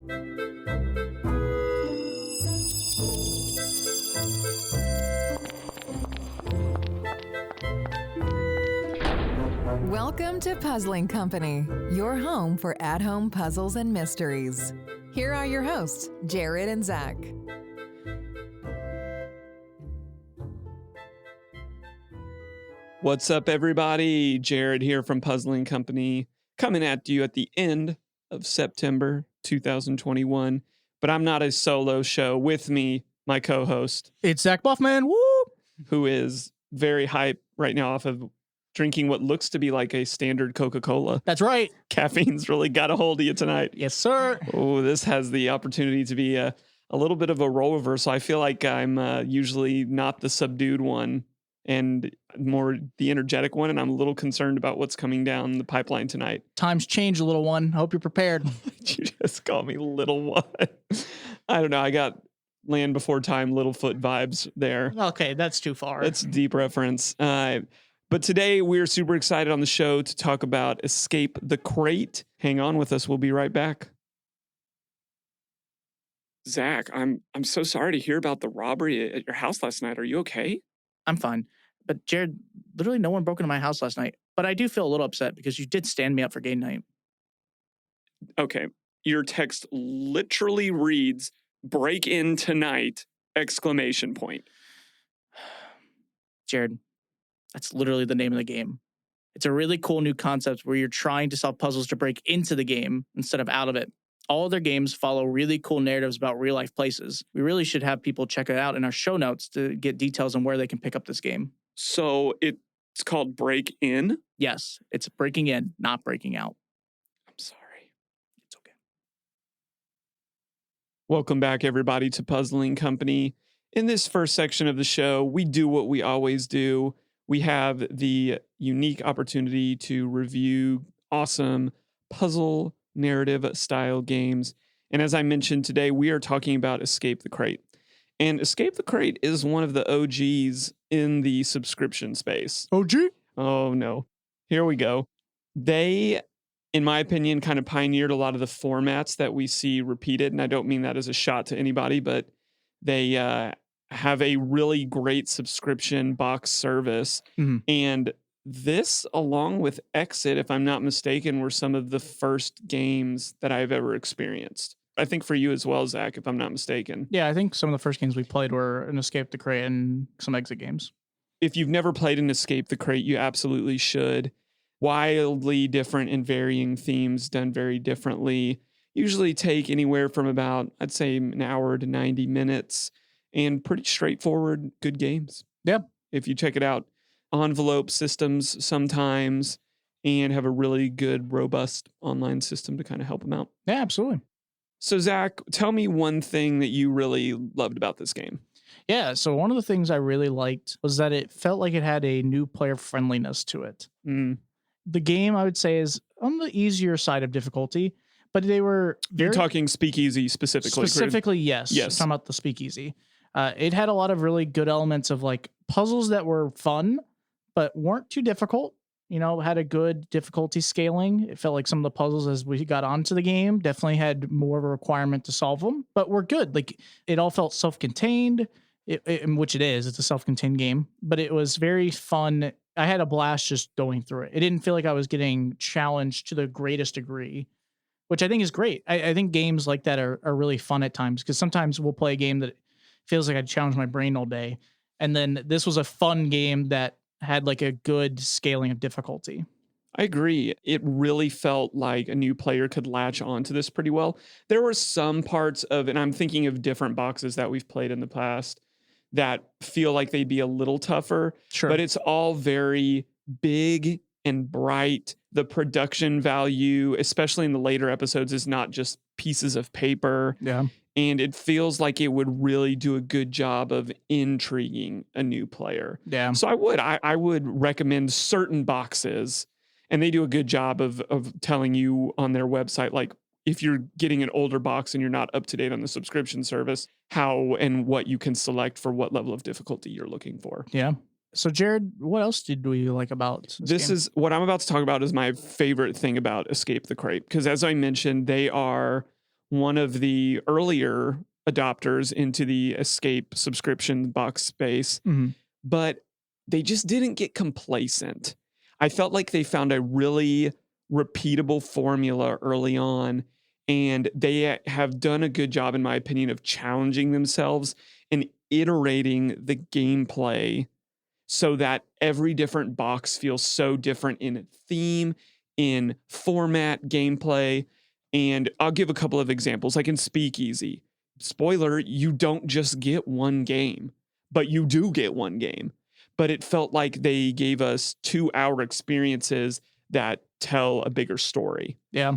Welcome to Puzzling Company, your home for at-home puzzles and mysteries. Here are your hosts, Jared and Zach. What's up, everybody? Jared here from Puzzling Company, coming at you at the end of September 2021. But I'm not a solo show. With me, my co-host. It's Zach Buffman, woo! Who is very hype right now off of drinking what looks to be like a standard Coca-Cola. That's right. Caffeine's really got a hold of you tonight. Yes, sir. Oh, this has the opportunity to be a little bit of a role reversal. I feel like I'm usually not the subdued one and more the energetic one, and I'm a little concerned about what's coming down the pipeline tonight. Times change, little one. Hope you're prepared. You just call me little one. I don't know. I got Land Before Time, Littlefoot vibes there. Okay, that's too far. That's a deep reference. But today we're super excited on the show to talk about Escape the Crate. Hang on with us. We'll be right back. Zach, I'm so sorry to hear about the robbery at your house last night. Are you okay? I'm fine. But Jared, literally no one broke into my house last night. But I do feel a little upset because you did stand me up for game night. Okay. Your text literally reads, "break in tonight!" ! Jared, that's literally the name of the game. It's a really cool new concept where you're trying to solve puzzles to break into the game instead of out of it. All their games follow really cool narratives about real life places. We really should have people check it out in our show notes to get details on where they can pick up this game. So it's called Break In? Yes, it's breaking in, not breaking out. I'm sorry. It's okay. Welcome back, everybody, to Puzzling Company. In this first section of the show, we do what we always do. We have the unique opportunity to review awesome puzzle narrative style games. And as I mentioned today, we are talking about Escape the Crate. And Escape the Crate is one of the OGs in the subscription space. OG? Oh, no. Here we go. They, in my opinion, kind of pioneered a lot of the formats that we see repeated. And I don't mean that as a shot to anybody, but they have a really great subscription box service. Mm-hmm. And this, along with Exit, if I'm not mistaken, were some of the first games that I've ever experienced. I think for you as well, Zach, if I'm not mistaken. Yeah, I think some of the first games we played were an Escape the Crate and some Exit games. If you've never played an Escape the Crate, you absolutely should. Wildly different and varying themes done very differently. Usually take anywhere from about, I'd say, an hour to 90 minutes. And pretty straightforward, good games. Yeah. If you check it out. Envelope systems sometimes, and have a really good, robust online system to kind of help them out. Yeah, absolutely. So, Zach, tell me one thing that you really loved about this game. Yeah, so one of the things I really liked was that it felt like it had a new player friendliness to it. Mm. The game, I would say, is on the easier side of difficulty, but they were You're talking Speakeasy specifically. Specifically, yes. Yes. I'm talking about the Speakeasy. It had a lot of really good elements of like puzzles that were fun, but weren't too difficult. You know, had a good difficulty scaling. It felt like some of the puzzles as we got onto the game definitely had more of a requirement to solve them, but were good. Like it all felt self-contained, which it is. It's a self-contained game, but it was very fun. I had a blast just going through it. It didn't feel like I was getting challenged to the greatest degree, which I think is great. I think games like that are really fun at times because sometimes we'll play a game that feels like I challenge my brain all day. And then this was a fun game that had like a good scaling of difficulty. I agree. It really felt like a new player could latch onto this pretty well. There were some parts of, and I'm thinking of different boxes that we've played in the past that feel like they'd be a little tougher. Sure. But it's all very big and bright. The production value, especially in the later episodes, is not just pieces of paper. Yeah. And it feels like it would really do a good job of intriguing a new player. Yeah. So I would recommend certain boxes, and they do a good job of telling you on their website, like if you're getting an older box and you're not up to date on the subscription service, how and what you can select for what level of difficulty you're looking for. Yeah. So Jared, what else did we like about this game? Is what I'm about to talk about is my favorite thing about Escape the Crate, because as I mentioned, they are one of the earlier adopters into the Escape subscription box space, but they just didn't get complacent. I felt like they found a really repeatable formula early on, and they have done a good job, in my opinion, of challenging themselves and iterating the gameplay so that every different box feels so different in theme, in format, gameplay. And I'll give a couple of examples, like in Speakeasy. Spoiler, you don't just get one game, but you do get one game. But it felt like they gave us 2-hour experiences that tell a bigger story. Yeah.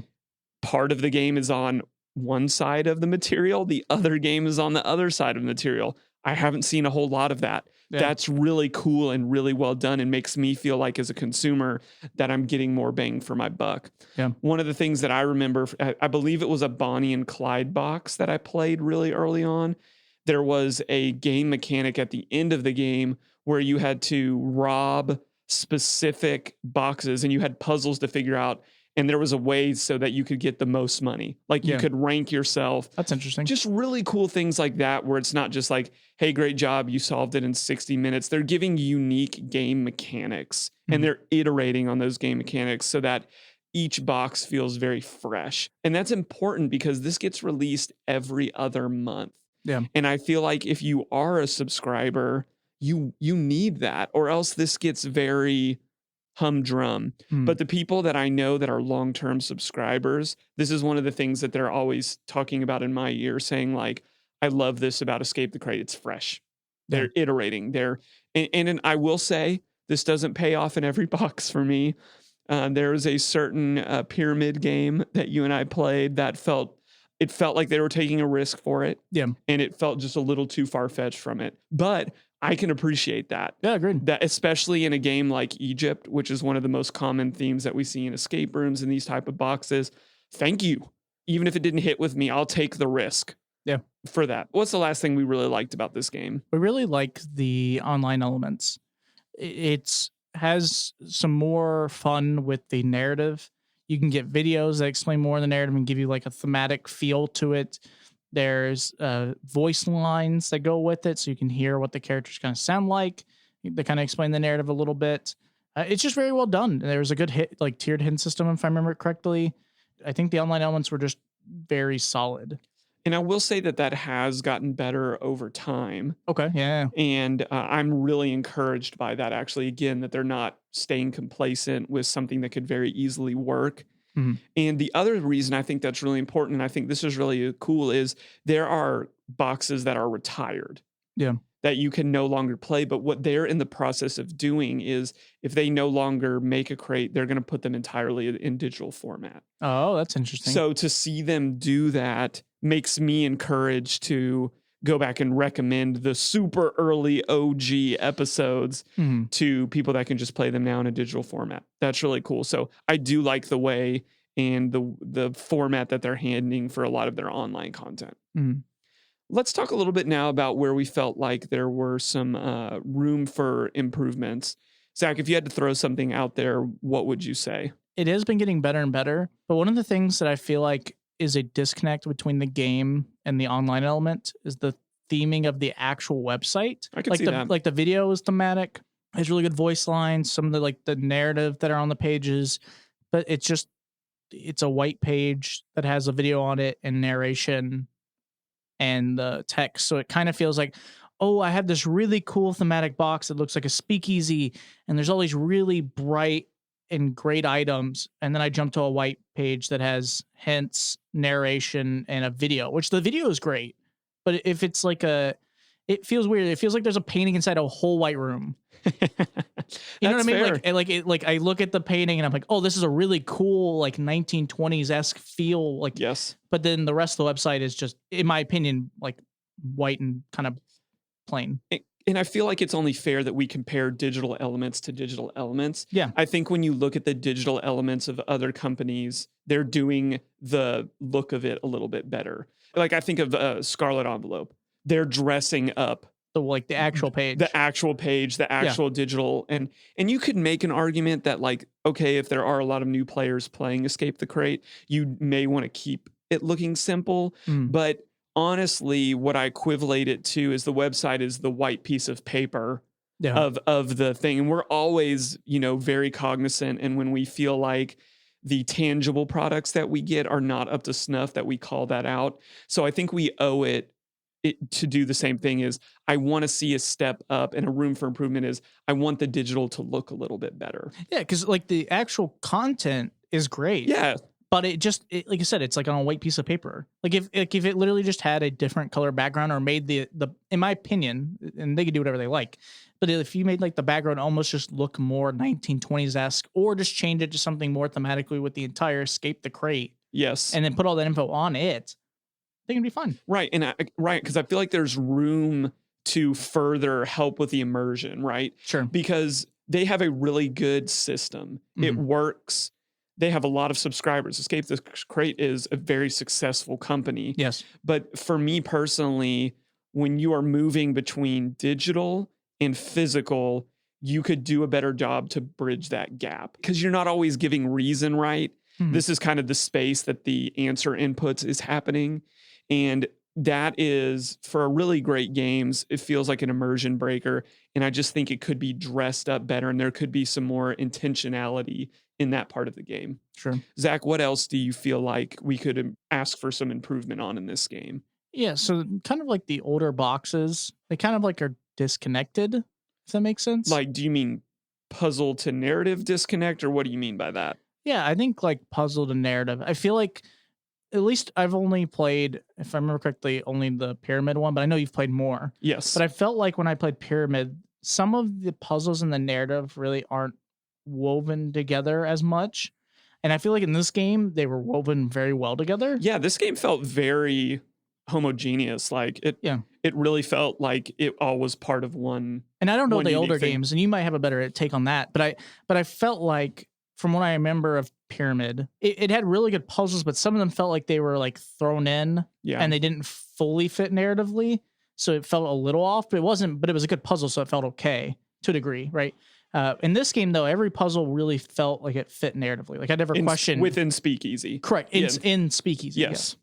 Part of the game is on one side of the material, the other game is on the other side of the material. I haven't seen a whole lot of that. Yeah. That's really cool and really well done, and makes me feel like, as a consumer, that I'm getting more bang for my buck. Yeah. One of the things that I remember, I believe it was a Bonnie and Clyde box that I played really early on. There was a game mechanic at the end of the game where you had to rob specific boxes and you had puzzles to figure out. And there was a way so that you could get the most money. Like you could rank yourself. That's interesting. Just really cool things like that, where it's not just like, hey, great job, you solved it in 60 minutes. They're giving unique game mechanics and they're iterating on those game mechanics so that each box feels very fresh. And that's important because this gets released every other month. Yeah. And I feel like if you are a subscriber, you need that, or else this gets very humdrum. But the people that I know that are long-term subscribers, this is one of the things that they're always talking about in my ear, saying like, I love this about Escape the Crate. It's fresh. They're iterating. And I will say, this doesn't pay off in every box for me. There was a certain pyramid game that you and I played that felt like they were taking a risk for it. Yeah. And it felt just a little too far-fetched from it. But I can appreciate that. Yeah, agreed. That especially in a game like Egypt, which is one of the most common themes that we see in escape rooms and these type of boxes. Thank you. Even if it didn't hit with me, I'll take the risk. Yeah. For that. What's the last thing we really liked about this game? We really like the online elements. It has some more fun with the narrative. You can get videos that explain more of the narrative and give you like a thematic feel to it. There's voice lines that go with it, so you can hear what the characters kind of sound like. They kind of explain the narrative a little bit. It's just very well done. There's a good tiered hint system, if I remember it correctly. I think the online elements were just very solid. And I will say that has gotten better over time. Okay, yeah. And I'm really encouraged by that, actually, again, that they're not staying complacent with something that could very easily work. And the other reason I think that's really important, and I think this is really cool, is there are boxes that are retired. Yeah. That you can no longer play. But what they're in the process of doing is, if they no longer make a crate, they're going to put them entirely in digital format. Oh, that's interesting. So to see them do that makes me encouraged to go back and recommend the super early OG episodes to people that can just play them now in a digital format. That's really cool. So I do like the way and the format that they're handing for a lot of their online content. Let's talk a little bit now about where we felt like there were some room for improvements. Zach, if you had to throw something out there, what would you say? It has been getting better and better, but one of the things that I feel like is a disconnect between the game and the online element is the theming of the actual website. I can see that. Like the video is thematic, has really good voice lines, some of the narrative that are on the pages, but it's a white page that has a video on it and narration and the text. So it kind of feels like, oh, I have this really cool thematic box that looks like a speakeasy, and there's all these really bright and great items, and then I jump to a white page that has hints, narration, and a video, which the video is great, but if it's like it feels weird. It feels like there's a painting inside a whole white room. You know what I mean? Fair. Like I look at the painting and I'm like, oh, this is a really cool, like 1920s-esque feel. Like, yes. But then the rest of the website is just, in my opinion, like white and kind of plain. And I feel like it's only fair that we compare digital elements to digital elements. Yeah. I think when you look at the digital elements of other companies, they're doing the look of it a little bit better. Like I think of Scarlet Envelope. They're dressing up the actual page, the actual digital. And you could make an argument that, like, okay, if there are a lot of new players playing Escape the Crate, you may want to keep it looking simple. Mm. But honestly, what I equivalate it to is the website is the white piece of paper Yeah. of the thing. And we're always, very cognizant. And when we feel like the tangible products that we get are not up to snuff, that we call that out. So I think we owe it to do the same thing. Is I want to see a step up, and a room for improvement is I want the digital to look a little bit better. Yeah, because like the actual content is great. Yeah. But it like you said, it's like on a white piece of paper. Like if it literally just had a different color background, or made the in my opinion, and they could do whatever they like, but if you made like the background almost just look more 1920s-esque, or just change it to something more thematically with the entire escape the crate, Yes. and then put all that info on it, I think it'd be fun. Right. And because I feel like there's room to further help with the immersion, right? Sure. Because they have a really good system. It works. They have a lot of subscribers. Escape the Crate is a very successful company. Yes. But for me personally, when you are moving between digital and physical, you could do a better job to bridge that gap, because you're not always giving reason, right? This is kind of the space that the answer inputs is happening. And that is, for really great games, it feels like an immersion breaker. And I just think it could be dressed up better, and there could be some more intentionality in that part of the game. Sure. Zach, what else do you feel like we could ask for some improvement on in this game? Yeah, so kind of like the older boxes, they kind of like are disconnected, if that makes sense. Like, do you mean puzzle to narrative disconnect, or what do you mean by that? Yeah, I think like puzzle to narrative. I feel like, at least I've only played, if I remember correctly, only the Pyramid one, but I know you've played more. Yes. But I felt like when I played Pyramid, some of the puzzles in the narrative really aren't woven together as much. And I feel like in this game, they were woven very well together. Yeah, this game felt very homogeneous. Like it really felt like it all was part of one. And I don't know one the unique older thing. games, and you might have a better take on that. But I felt like, from what I remember of Pyramid, it had really good puzzles, but some of them felt like they were like thrown in, and they didn't fully fit narratively. So it felt a little off, but it wasn't, but it was a good puzzle. So it felt okay to a degree. Right. In this game though, every puzzle really felt like it fit narratively. Like I never questioned within Speakeasy. Correct. In Speakeasy. Yes.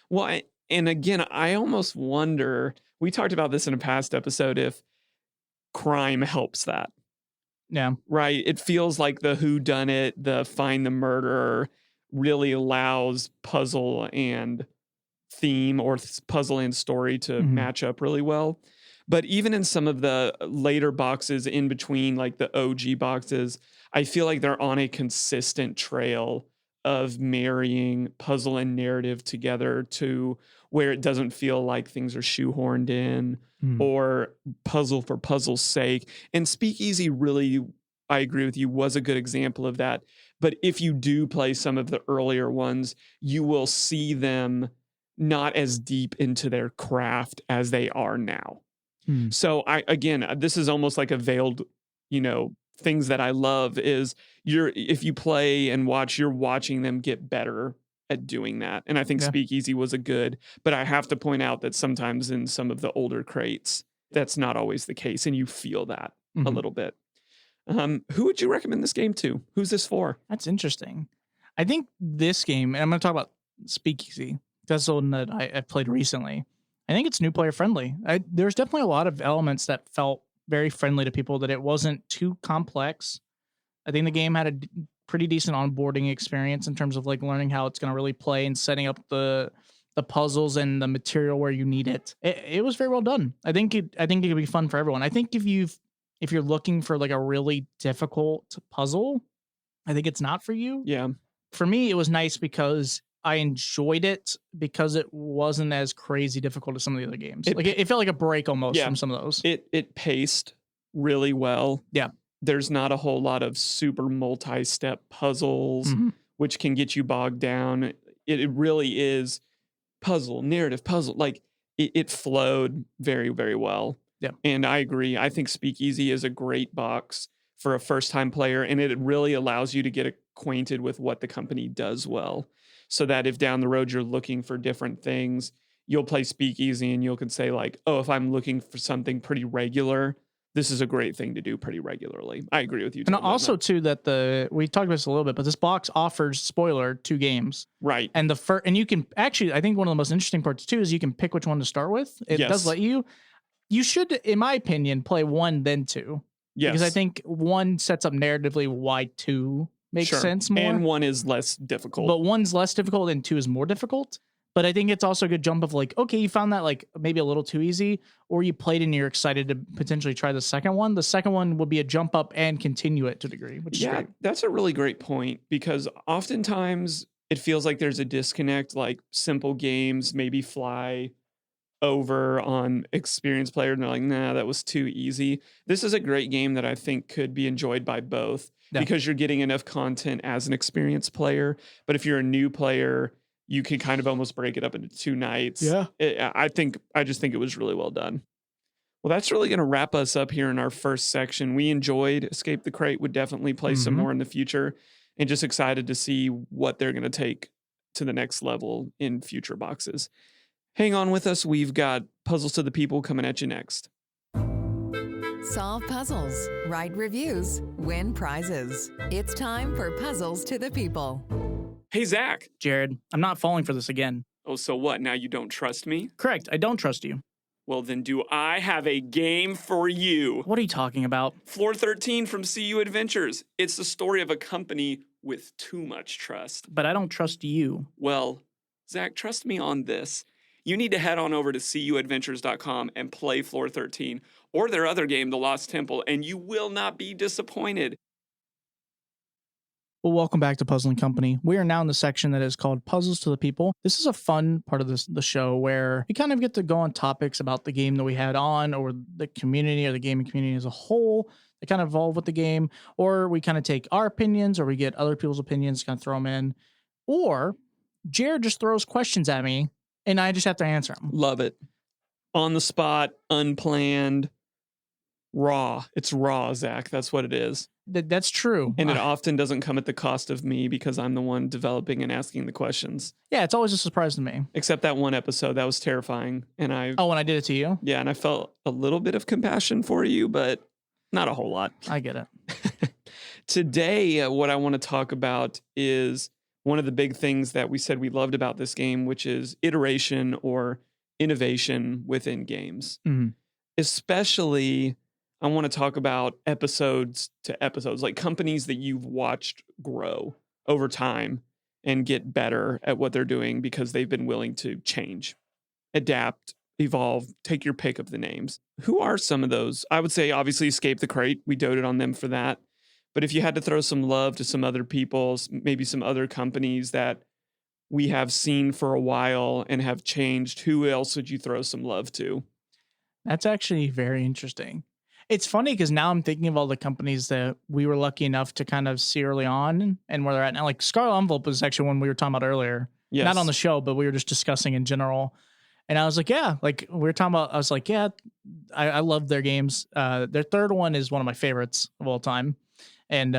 Well, and again, I almost wonder, we talked about this in a past episode, if crime helps that. Yeah. Right. It feels like the whodunit, the find the murderer really allows puzzle and theme, or puzzle and story to match up really well. But even in some of the later boxes in between, like the OG boxes, I feel like they're on a consistent trail of marrying puzzle and narrative together to where it doesn't feel like things are shoehorned in or puzzle for puzzle's sake. And Speakeasy really, I agree with you, was a good example of that. But if you do play some of the earlier ones, you will see them not as deep into their craft as they are now. So this is almost like a veiled, things that I love is if you play and watch, you're watching them get better at doing that. And I think Speakeasy was but I have to point out that sometimes in some of the older crates, that's not always the case. And you feel that a little bit. Who would you recommend this game to? Who's this for? That's interesting. I think this game, and I'm going to talk about Speakeasy. That's the one that I've played recently. I think it's new player friendly. There's definitely a lot of elements that felt very friendly to people, that it wasn't too complex. I think the game had a pretty decent onboarding experience in terms of like learning how it's going to really play and setting up the puzzles and the material where you need it. It was very well done. I think it could be fun for everyone. I think if you're looking for like a really difficult puzzle, I think it's not for you. Yeah. For me, it was nice because I enjoyed it because it wasn't as crazy difficult as some of the other games. It felt like a break almost from some of those. It paced really well. Yeah. There's not a whole lot of super multi-step puzzles, which can get you bogged down. It really is narrative puzzle. Like it flowed very, very well. Yeah. And I agree. I think Speakeasy is a great box for a first-time player, and it really allows you to get acquainted with what the company does well. So that if down the road you're looking for different things, you'll play Speakeasy and you can say like, oh, if I'm looking for something pretty regular, this is a great thing to do pretty regularly. I agree with you. And totally on also that. too that we talked about this a little bit, but this box offers spoiler 2 games. Right. And and you can actually, I think one of the most interesting parts too is you can pick which one to start with. It does Yes. let you. You should, in my opinion, play 1 then 2. Yes. Because I think 1 sets up narratively why 2 makes sense more. And 1 is less difficult. But 1's less difficult and 2 is more difficult. But I think it's also a good jump of like, okay, you found that like maybe a little too easy, or you played and you're excited to potentially try the second one. The second one would be a jump up and continue it to a degree, which is great. That's a really great point, because oftentimes it feels like there's a disconnect, like simple games maybe fly over on experienced players and they're like, nah, that was too easy. This is a great game that I think could be enjoyed by both, because you're getting enough content as an experienced player. But if you're a new player, you can kind of almost break it up into 2 nights. Yeah. I just think it was really well done. Well, that's really going to wrap us up here in our first section. We enjoyed Escape the Crate, would definitely play some more in the future, and just excited to see what they're going to take to the next level in future boxes. Hang on with us. We've got Puzzles to the People coming at you next. Solve puzzles, write reviews, win prizes. It's time for Puzzles to the People. Hey, Zach. Jared, I'm not falling for this again. Oh, so what? Now you don't trust me? Correct. I don't trust you. Well, then do I have a game for you. What are you talking about? Floor 13 from CU Adventures. It's the story of a company with too much trust. But I don't trust you. Well, Zach, trust me on this. You need to head on over to cuadventures.com and play Floor 13 or their other game, The Lost Temple, and you will not be disappointed. Well, welcome back to Puzzling Company. We are now in the section that is called Puzzles to the People. This is a fun part of the show where we kind of get to go on topics about the game that we had on, or the community or the gaming community as a whole. They kind of evolve with the game, or we kind of take our opinions, or we get other people's opinions, kind of throw them in. Or Jared just throws questions at me and I just have to answer them. Love it. On the spot, unplanned, raw. It's raw, Zach. That's what it is. That's true. And it often doesn't come at the cost of me, because I'm the one developing and asking the questions. Yeah, it's always a surprise to me. Except that one episode, that was terrifying. And when I did it to you? Yeah, and I felt a little bit of compassion for you, but not a whole lot. I get it. Today, what I want to talk about is one of the big things that we said we loved about this game, which is iteration or innovation within games. Mm-hmm. Especially, I want to talk about episodes to episodes, like companies that you've watched grow over time and get better at what they're doing because they've been willing to change, adapt, evolve, take your pick of the names. Who are some of those? I would say, obviously, Escape the Crate. We doted on them for that. But if you had to throw some love to some other people, maybe some other companies that we have seen for a while and have changed, who else would you throw some love to? That's actually very interesting. It's funny because now I'm thinking of all the companies that we were lucky enough to kind of see early on and where they're at now. Like Scarlet Envelope was actually one we were talking about earlier. Yes. Not on the show, but we were just discussing in general. And I was like, yeah, like we were talking about, I was like, yeah, I love their games. Their third one is one of my favorites of all time. And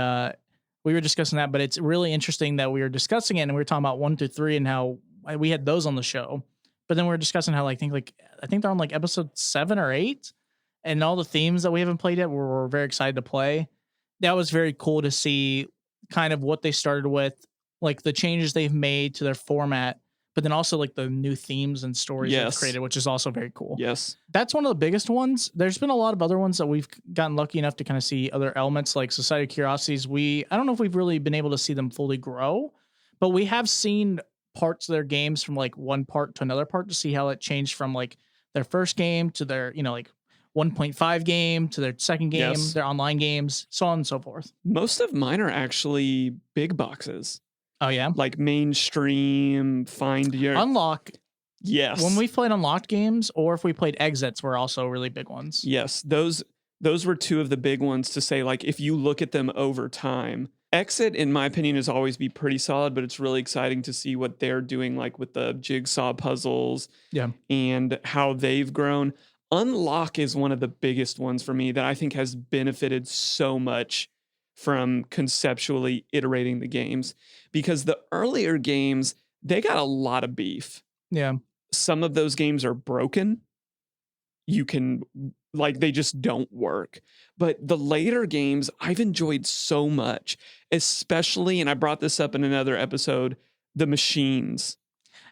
we were discussing that, but it's really interesting that we were discussing it and we were talking about 1 through 3 and how we had those on the show. But then we were discussing how I think they're on like episode 7 or 8, and all the themes that we haven't played yet, we're very excited to play. That was very cool to see kind of what they started with, like the changes they've made to their format, but then also like the new themes and stories they've created, which is also very cool. Yes. That's one of the biggest ones. There's been a lot of other ones that we've gotten lucky enough to kind of see other elements like Society of Curiosities. I don't know if we've really been able to see them fully grow, but we have seen parts of their games from like one part to another part to see how it changed from like their first game to their, like 1.5 game to their second game, their online games, so on and so forth. Most of mine are actually big boxes. Oh, yeah? Like mainstream, find your... Unlock. Yes. When we played unlocked games, or if we played exits, were also really big ones. Yes. Those were two of the big ones to say, like, if you look at them over time. Exit, in my opinion, is always be pretty solid, but it's really exciting to see what they're doing, like with the jigsaw puzzles and how they've grown. Unlock is one of the biggest ones for me that I think has benefited so much from conceptually iterating the games, because the earlier games, they got a lot of beef. Yeah. Some of those games are broken. you can, like, they just don't work. But the later games I've enjoyed so much, especially, and I brought this up in another episode, the machines.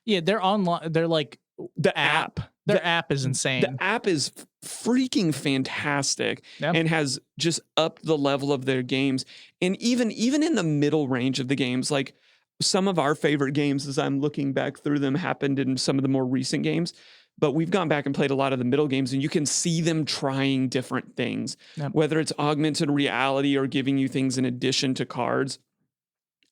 Yeah, they're online. They're like The app. Their app is insane. The app is freaking fantastic and has just upped the level of their games. And even in the middle range of the games, like some of our favorite games, as I'm looking back through them, happened in some of the more recent games. But we've gone back and played a lot of the middle games, and you can see them trying different things, whether it's augmented reality or giving you things in addition to cards.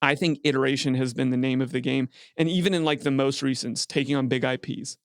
I think iteration has been the name of the game. And even in like the most recent, taking on big IPs.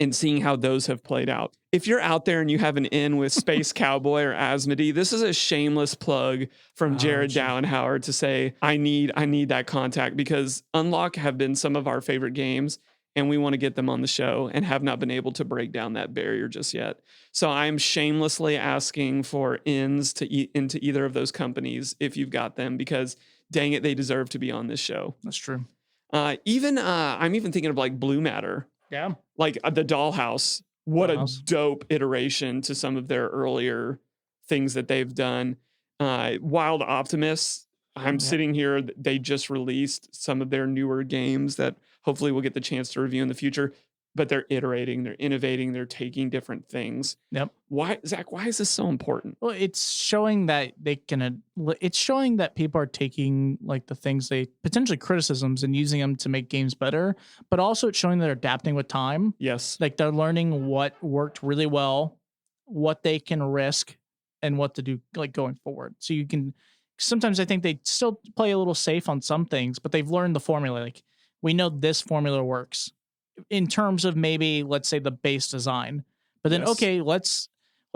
And seeing how those have played out. If you're out there and you have an in with Space Cowboy or Asmodee, this is a shameless plug from Jared Dowenhauer to say, I need that contact, because Unlock have been some of our favorite games, and we want to get them on the show and have not been able to break down that barrier just yet. So I'm shamelessly asking for ins into either of those companies if you've got them, because dang it, they deserve to be on this show. That's true. I'm even thinking of like Blue Matter. Yeah. Like the Dollhouse. What a dope iteration to some of their earlier things that they've done. Wild Optimists. I'm sitting here. They just released some of their newer games that hopefully we'll get the chance to review in the future. But they're iterating, they're innovating, they're taking different things. Why, Zach, why is this so important? Well, it's showing that it's showing that people are taking like the things they potentially criticisms and using them to make games better, but also it's showing that they're adapting with time. Yes. Like they're learning what worked really well, what they can risk, and what to do like going forward. So you can, sometimes I think they still play a little safe on some things, but they've learned the formula. Like we know this formula works in terms of maybe, let's say, the base design, but then, okay, let's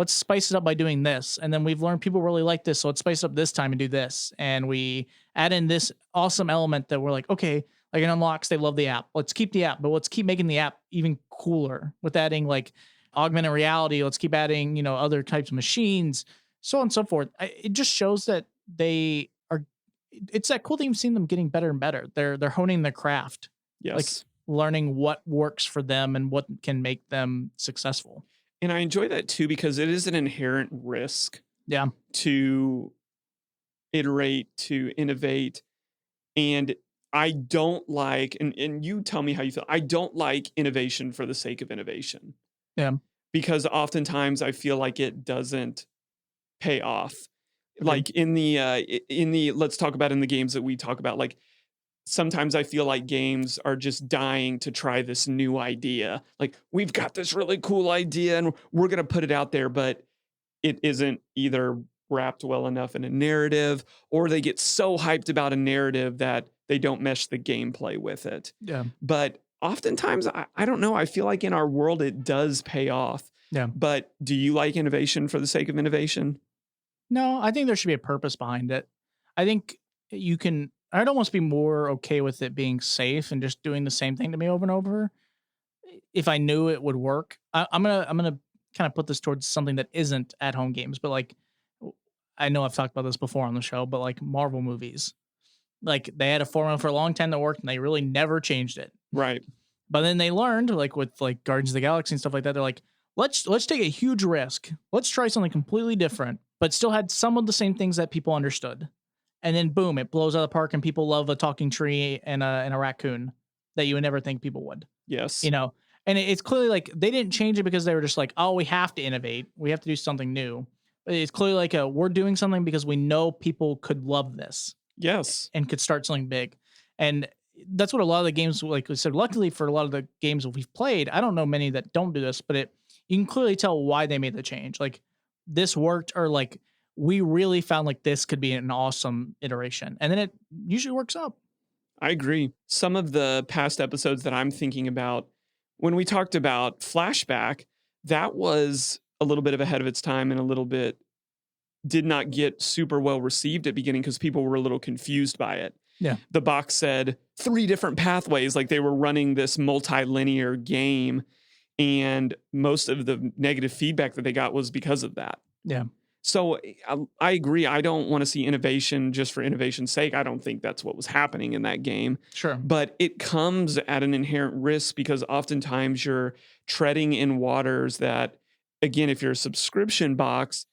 spice it up by doing this. And then we've learned people really like this. So let's spice it up this time and do this. And we add in this awesome element that we're like, okay, like in Unlocks, they love the app. Let's keep the app, but let's keep making the app even cooler with adding like augmented reality. Let's keep adding, other types of machines, so on and so forth. It just shows that they are, it's that cool thing. You've seen them getting better and better. They're honing their craft. Yes. Like learning what works for them and what can make them successful. And I enjoy that too, because it is an inherent risk. Yeah. To iterate, to innovate. And I don't like, and you tell me how you feel, I don't like innovation for the sake of innovation. Yeah. Because oftentimes I feel like it doesn't pay off. Like in the let's talk about in the games that we talk about, like sometimes I feel like games are just dying to try this new idea. Like we've got this really cool idea and we're going to put it out there, but it isn't either wrapped well enough in a narrative, or they get so hyped about a narrative that they don't mesh the gameplay with it. Yeah. But oftentimes, I don't know, I feel like in our world it does pay off. Yeah. But do you like innovation for the sake of innovation? No, I think there should be a purpose behind it. I think I'd almost be more okay with it being safe and just doing the same thing to me over and over if I knew it would work. I'm gonna kind of put this towards something that isn't at home games, but like I know I've talked about this before on the show, but like Marvel movies, like they had a formula for a long time that worked and they really never changed it. Right. But then they learned, like with like Guardians of the Galaxy and stuff like that, they're like, let's take a huge risk. Let's try something completely different, but still had some of the same things that people understood. And then boom, it blows out of the park and people love a talking tree and a raccoon that you would never think people would. Yes. And it's clearly like they didn't change it because they were just like, oh, we have to innovate. We have to do something new. But it's clearly like we're doing something because we know people could love this. Yes. And could start something big. And that's what a lot of the games, like we said, luckily for a lot of the games that we've played, I don't know many that don't do this, but you can clearly tell why they made the change. Like this worked, or like we really found like this could be an awesome iteration. And then it usually works out. I agree. Some of the past episodes that I'm thinking about, when we talked about Flashback, that was a little bit of ahead of its time and a little bit did not get super well received at the beginning because people were a little confused by it. Yeah. The box said 3 different pathways, like they were running this multi-linear game, and most of the negative feedback that they got was because of that. Yeah. So I agree. I don't want to see innovation just for innovation's sake. I don't think that's what was happening in that game. Sure. But it comes at an inherent risk because oftentimes you're treading in waters that, again, if you're a subscription box,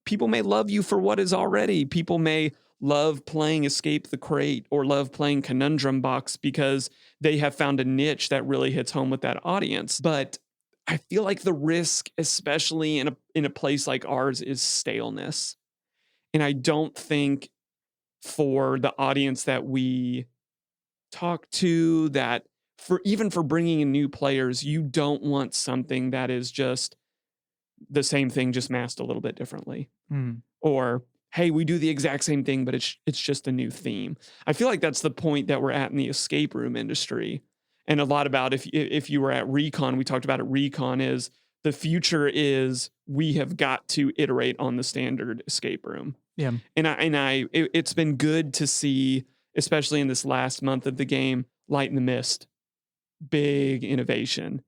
people may love you for what is already. People may love playing Escape the Crate or love playing Conundrum Box because they have found a niche that really hits home with that audience. But I feel like the risk, especially in a place like ours, is staleness. And I don't think for the audience that we talk to, that for bringing in new players, you don't want something that is just the same thing, just masked a little bit differently. Or, hey, we do the exact same thing, but it's just a new theme. I feel like that's the point that we're at in the escape room industry. And a lot about if you were at Recon, we talked about at Recon, is the future is we have got to iterate on the standard escape room. Yeah. It's been good to see, especially in this last month of the game, Light in the Mist, big innovation.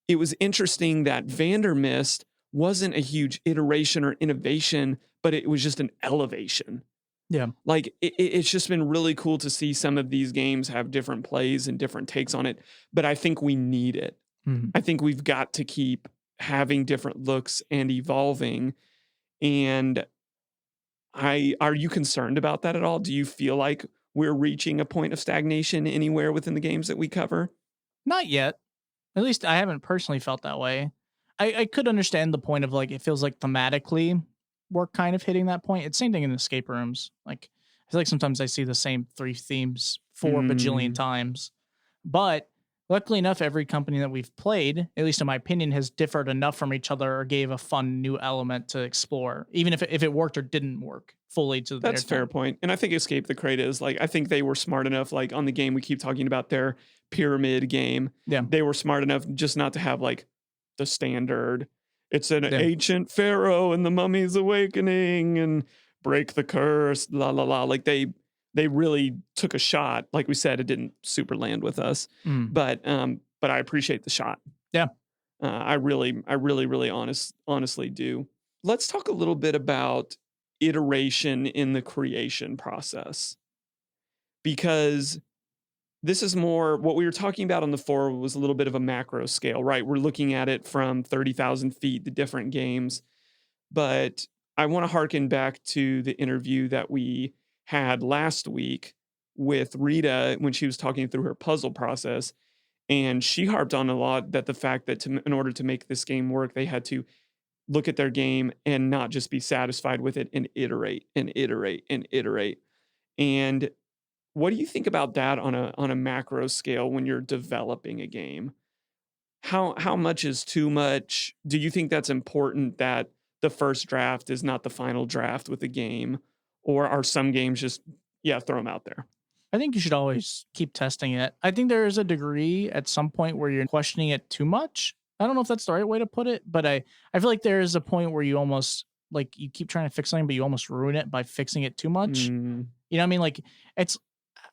It was interesting that Vandermist wasn't a huge iteration or innovation, but it was just an elevation. Yeah. Like it's just been really cool to see some of these games have different plays and different takes on it, but I think we need it. I think we've got to keep having different looks and evolving. And are you concerned about that at all? Do you feel like we're reaching a point of stagnation anywhere within the games that we cover? Not yet. At least I haven't personally felt that way. I could understand the point of like, it feels like thematically we're kind of hitting that point. It's same thing in escape rooms. Like, I feel like sometimes I see the same 3 themes 4 bajillion times. But luckily enough, every company that we've played, at least in my opinion, has differed enough from each other or gave a fun new element to explore, even if it worked or didn't work fully to That's a fair point. And I think Escape the Crate is like, I think they were smart enough, like on the game, we keep talking about their pyramid game. Yeah. They were smart enough just not to have like the standard, it's an ancient pharaoh and the mummy's awakening and break the curse, la la la. Like they really took a shot. Like we said, it didn't super land with us, but I appreciate the shot. Yeah. I really honestly do. Let's talk a little bit about iteration in the creation process, because this is more what we were talking about on the forum was a little bit of a macro scale, right? We're looking at it from 30,000 feet, the different games. But I want to harken back to the interview that we had last week with Rita when she was talking through her puzzle process. And she harped on a lot that the fact that in order to make this game work, they had to look at their game and not just be satisfied with it and iterate and iterate and iterate. And what do you think about that on a macro scale when you're developing a game? How much is too much? Do you think that's important that the first draft is not the final draft with the game? Or are some games just, throw them out there? I think you should always keep testing it. I think there is a degree at some point where you're questioning it too much. I don't know if that's the right way to put it, but I feel like there is a point where you almost, like, you keep trying to fix something, but you almost ruin it by fixing it too much. You know what I mean? Like,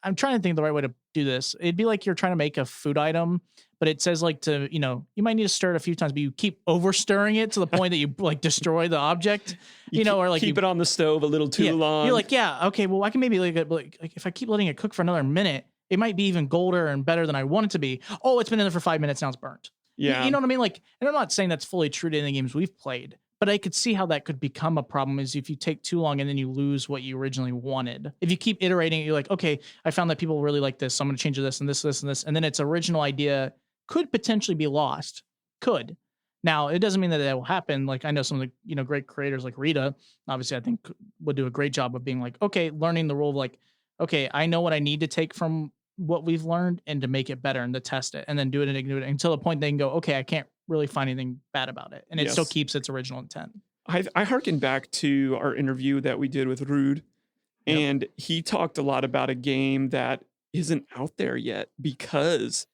I'm trying to think of the right way to do this. It'd be like you're trying to make a food item, but it says like you might need to stir it a few times, but you keep over stirring it to the point that you like destroy the object, or like keep it on the stove a little too long. You're like, okay, well I can maybe like if I keep letting it cook for another minute, it might be even golder and better than I want it to be. Oh, it's been in there for 5 minutes, now it's burnt. Yeah. You know what I mean? Like, and I'm not saying that's fully true to any games we've played, but I could see how that could become a problem is if you take too long and then you lose what you originally wanted. If you keep iterating, you're like, okay, I found that people really like this, so I'm going to change this and this, this, and this. And then its original idea could potentially be lost. Could. Now, it doesn't mean that will happen. Like, I know some of the, great creators like Rita, obviously I think would do a great job of being like, okay, learning the rule of like, okay, I know what I need to take from what we've learned and to make it better and to test it and then do it until the point they can go, okay, I can't really find anything bad about it. And it still keeps its original intent. I harken back to our interview that we did with Rude, and he talked a lot about a game that isn't out there yet because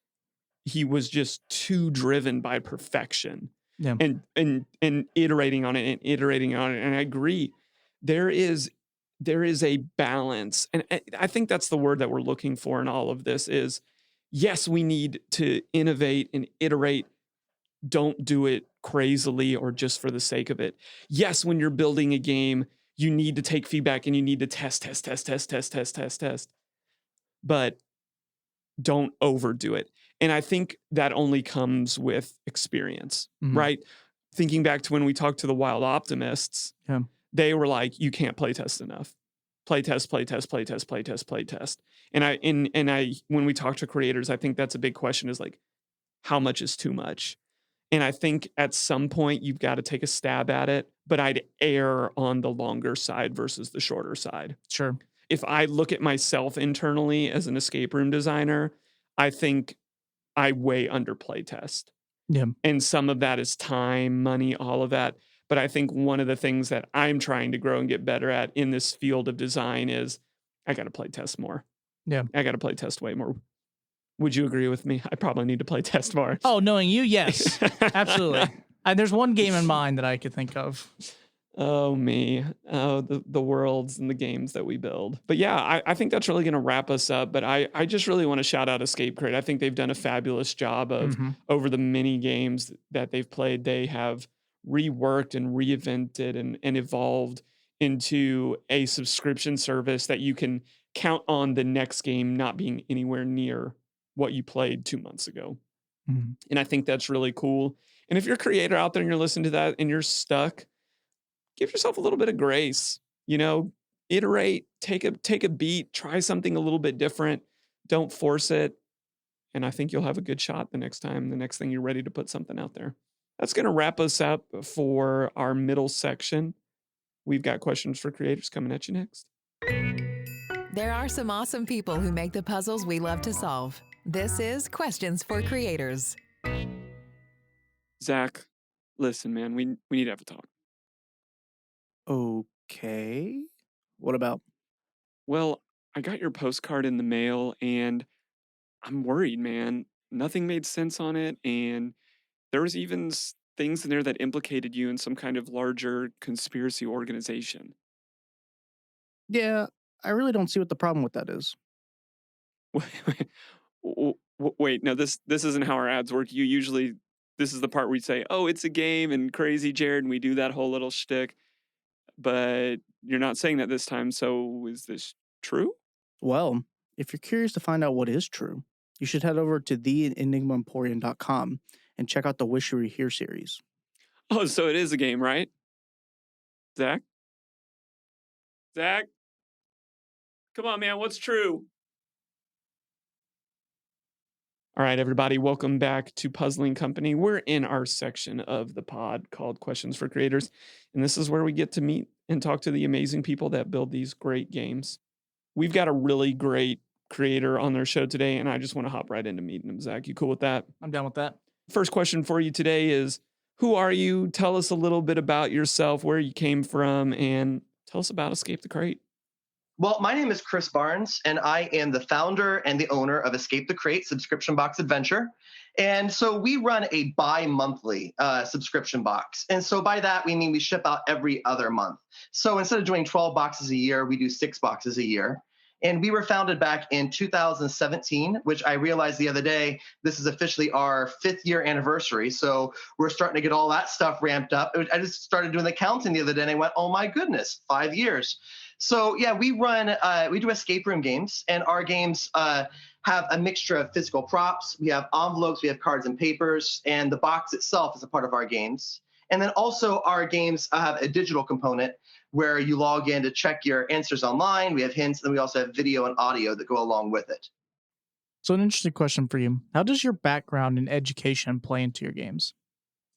he was just too driven by perfection and iterating on it and iterating on it. And I agree, there is a balance. And I think that's the word that we're looking for in all of this is, yes, we need to innovate and iterate, don't do it crazily or just for the sake of it. Yes, when you're building a game, you need to take feedback and you need to test. But don't overdo it. And I think that only comes with experience, right? Thinking back to when we talked to the Wild Optimists, they were like, you can't play test enough. Play test. And I when we talk to creators, I think that's a big question is like, how much is too much? And I think at some point you've got to take a stab at it, but I'd err on the longer side versus the shorter side. Sure. If I look at myself internally as an escape room designer, I think I way under play test. Yeah. And some of that is time, money, all of that. But I think one of the things that I'm trying to grow and get better at in this field of design is I got to play test more. Yeah. I got to play test way more. Would you agree with me? I probably need to play test more. Oh, knowing you, yes. Absolutely. And there's one game in mind that I could think of. Oh, me. Oh, the worlds and the games that we build. But yeah, I think that's really going to wrap us up. But I just really want to shout out Escape Crate. I think they've done a fabulous job of over the many games that they've played. They have reworked and reinvented and evolved into a subscription service that you can count on the next game not being anywhere near what you played 2 months ago. And I think that's really cool. And if you're a creator out there and you're listening to that and you're stuck, give yourself a little bit of grace, iterate, take a beat, try something a little bit different. Don't force it. And I think you'll have a good shot the next thing you're ready to put something out there. That's going to wrap us up for our middle section. We've got questions for creators coming at you next. There are some awesome people who make the puzzles we love to solve. This is Questions for Creators. Zach, listen, man, we need to have a talk. Okay. What about? Well, I got your postcard in the mail and I'm worried, man. Nothing made sense on it. And there was even things in there that implicated you in some kind of larger conspiracy organization. Yeah, I really don't see what the problem with that is. Wait, no, this isn't how our ads work. This is the part where we say, oh, it's a game and crazy Jared, and we do that whole little shtick. But you're not saying that this time, so is this true? Well, if you're curious to find out what is true, you should head over to theenigmaemporium.com and check out the Wish You Were Here series. Oh, so it is a game, right? Zach? Come on, man, what's true? All right, everybody, welcome back to Puzzling Company. We're in our section of the pod called Questions for Creators, and this is where we get to meet and talk to the amazing people that build these great games. We've got a really great creator on their show today, and I just want to hop right into meeting him. Zach, you cool with that? I'm down with that. First question for you today is, who are you? Tell us a little bit about yourself, where you came from, and tell us about Escape the Crate. Well, my name is Chris Barnes, and I am the founder and the owner of Escape the Crate subscription box adventure. And so we run a bi-monthly subscription box. And so by that, we mean we ship out every other month. So instead of doing 12 boxes a year, we do 6 boxes a year. And we were founded back in 2017, which I realized the other day, this is officially our 5th year anniversary. So we're starting to get all that stuff ramped up. I just started doing the counting the other day and I went, oh my goodness, 5 years. So yeah, we do escape room games, and our games have a mixture of physical props. We have envelopes, we have cards and papers, and the box itself is a part of our games. And then also our games have a digital component where you log in to check your answers online. We have hints, and then we also have video and audio that go along with it. So an interesting question for you. How does your background in education play into your games?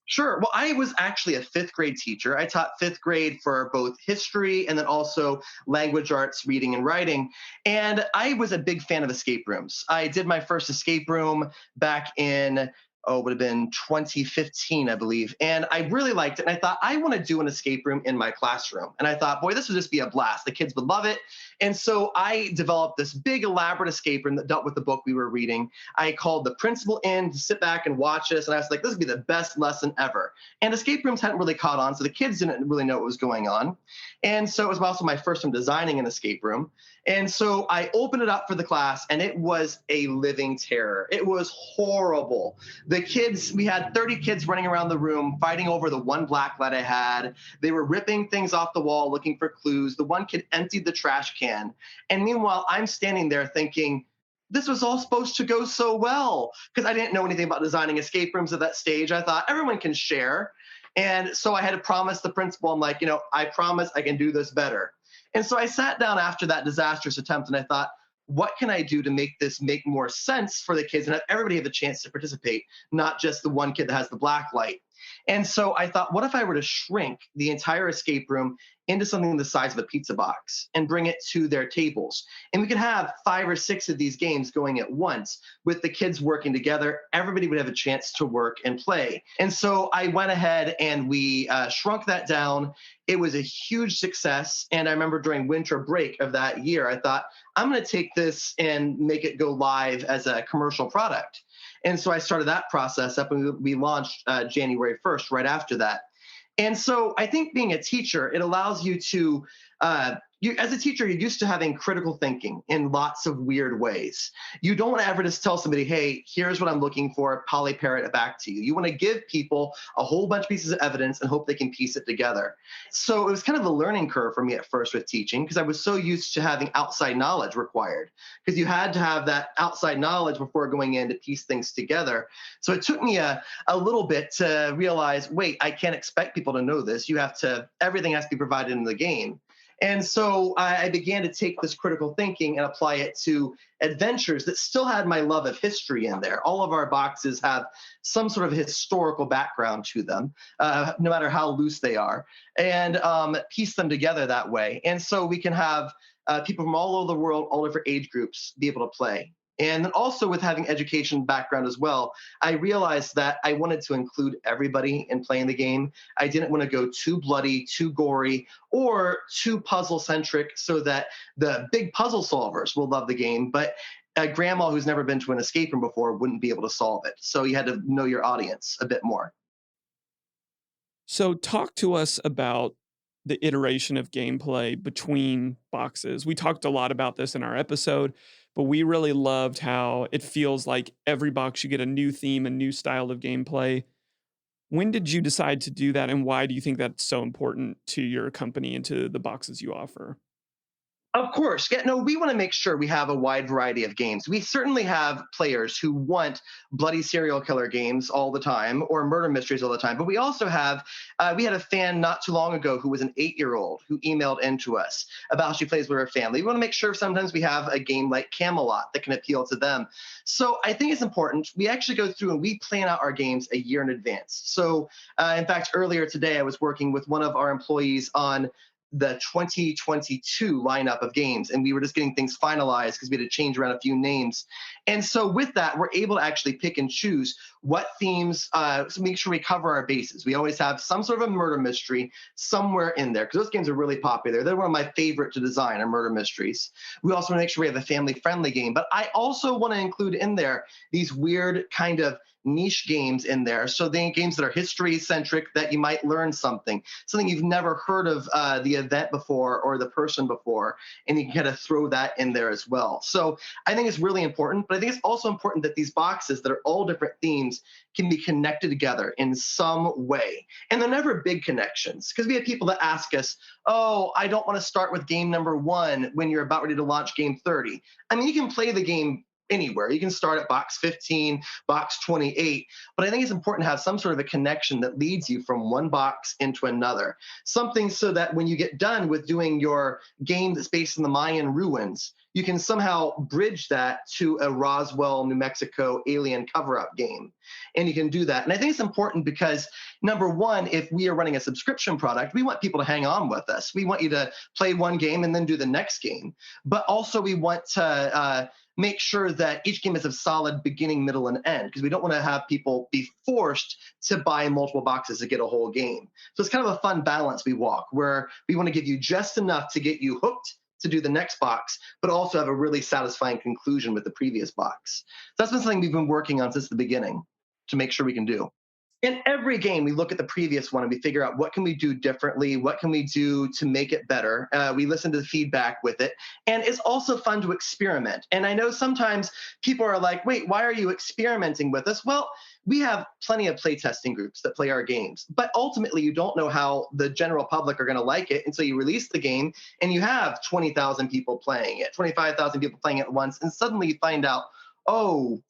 Sure. Well, I was actually a 5th grade teacher. I taught 5th grade for both history and then also language arts, reading and writing. And I was a big fan of escape rooms. I did my first escape room back in, it would have been 2015, I believe. And I really liked it. And I thought, I want to do an escape room in my classroom. And I thought, boy, this would just be a blast. The kids would love it. And so I developed this big elaborate escape room that dealt with the book we were reading. I called the principal in to sit back and watch this. And I was like, this would be the best lesson ever. And escape rooms hadn't really caught on, so the kids didn't really know what was going on. And so it was also my first time designing an escape room. And so I opened it up for the class, and it was a living terror. It was horrible. The kids, we had 30 kids running around the room fighting over the one black light I had. They were ripping things off the wall looking for clues. The one kid emptied the trash can. And meanwhile, I'm standing there thinking, this was all supposed to go so well, because I didn't know anything about designing escape rooms at that stage. I thought everyone can share. And so I had to promise the principal, I'm like, I promise I can do this better. And so I sat down after that disastrous attempt and I thought, what can I do to make this make more sense for the kids and have everybody have a chance to participate, not just the one kid that has the black light? And so I thought, what if I were to shrink the entire escape room into something the size of a pizza box and bring it to their tables? And we could have 5 or 6 of these games going at once with the kids working together. Everybody would have a chance to work and play. And so I went ahead and we shrunk that down. It was a huge success. And I remember during winter break of that year, I thought, I'm going to take this and make it go live as a commercial product. And so I started that process up, and we launched January 1st, right after that. And so I think being a teacher, it allows you to, as a teacher, you're used to having critical thinking in lots of weird ways. You don't want to ever just tell somebody, hey, here's what I'm looking for, polyparrot it back to you. You want to give people a whole bunch of pieces of evidence and hope they can piece it together. So it was kind of a learning curve for me at first with teaching, because I was so used to having outside knowledge required, because you had to have that outside knowledge before going in to piece things together. So it took me a little bit to realize, wait, I can't expect people to know this. Everything has to be provided in the game. And so I began to take this critical thinking and apply it to adventures that still had my love of history in there. All of our boxes have some sort of historical background to them, no matter how loose they are, and piece them together that way. And so we can have people from all over the world, all different age groups, be able to play. And then also with having education background as well, I realized that I wanted to include everybody in playing the game. I didn't want to go too bloody, too gory, or too puzzle centric so that the big puzzle solvers will love the game, but a grandma who's never been to an escape room before wouldn't be able to solve it. So you had to know your audience a bit more. So talk to us about the iteration of gameplay between boxes. We talked a lot about this in our episode, but we really loved how it feels like every box you get a new theme, a new style of gameplay. When did you decide to do that, and why do you think that's so important to your company and to the boxes you offer? Of course. Yeah, no, we want to make sure we have a wide variety of games. We certainly have players who want bloody serial killer games all the time or murder mysteries all the time. But we also have, we had a fan not too long ago who was an 8-year-old who emailed into us about how she plays with her family. We want to make sure sometimes we have a game like Camelot that can appeal to them. So I think it's important. We actually go through and we plan out our games a year in advance. So in fact, earlier today, I was working with one of our employees on the 2022 lineup of games, and we were just getting things finalized because we had to change around a few names. And so with that, we're able to actually pick and choose what themes, so make sure we cover our bases. We always have some sort of a murder mystery somewhere in there, because those games are really popular. They're one of my favorite to design, are murder mysteries. We also want to make sure we have a family-friendly game, but I also want to include in there these weird kind of niche games in there. So the games that are history centric, that you might learn something you've never heard of the event before or the person before, and you can kind of throw that in there as well. So I think it's really important, but I think it's also important that these boxes that are all different themes can be connected together in some way. And they're never big connections, because we have people that ask us, oh, I don't want to start with game number 1 when you're about ready to launch game 30. I mean, you can play the game anywhere. You can start at box 15, box 28, but I think it's important to have some sort of a connection that leads you from one box into another. Something so that when you get done with doing your game that's based in the Mayan ruins, you can somehow bridge that to a Roswell, New Mexico alien cover-up game. And you can do that. And I think it's important because, number one, if we are running a subscription product, we want people to hang on with us. We want you to play one game and then do the next game. But also we want to make sure that each game is a solid beginning, middle, and end, because we don't want to have people be forced to buy multiple boxes to get a whole game. So it's kind of a fun balance we walk, where we want to give you just enough to get you hooked to do the next box, but also have a really satisfying conclusion with the previous box. So that's been something we've been working on since the beginning to make sure we can do. In every game, we look at the previous one and we figure out what can we do differently, what can we do to make it better. We listen to the feedback with it, and it's also fun to experiment. And I know sometimes people are like, "Wait, why are you experimenting with us?" Well, we have plenty of playtesting groups that play our games, but ultimately, you don't know how the general public are going to like it until you release the game and you have 20,000 people playing it, 25,000 people playing it at once, and suddenly you find out, oh,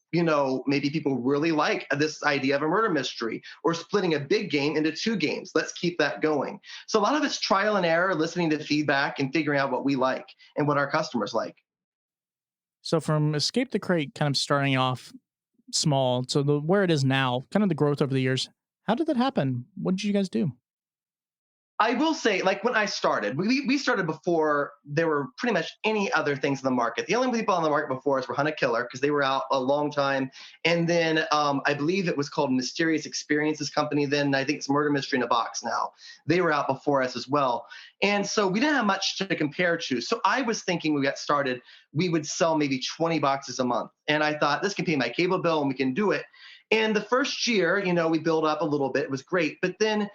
maybe people really like this idea of a murder mystery or splitting a big game into 2 games. Let's keep that going. So a lot of it's trial and error, listening to feedback and figuring out what we like and what our customers like. So from Escape the Crate kind of starting off small to where it is now, kind of the growth over the years, how did that happen? What did you guys do? I will say, like when I started, we started before there were pretty much any other things in the market. The only people on the market before us were Hunt a Killer because they were out a long time. And then I believe it was called Mysterious Experiences Company then. I think it's Murder Mystery in a Box now. They were out before us as well. And so we didn't have much to compare to. So I was thinking when we got started, we would sell maybe 20 boxes a month. And I thought, this can pay my cable bill and we can do it. And the first year, we built up a little bit. It was great. But then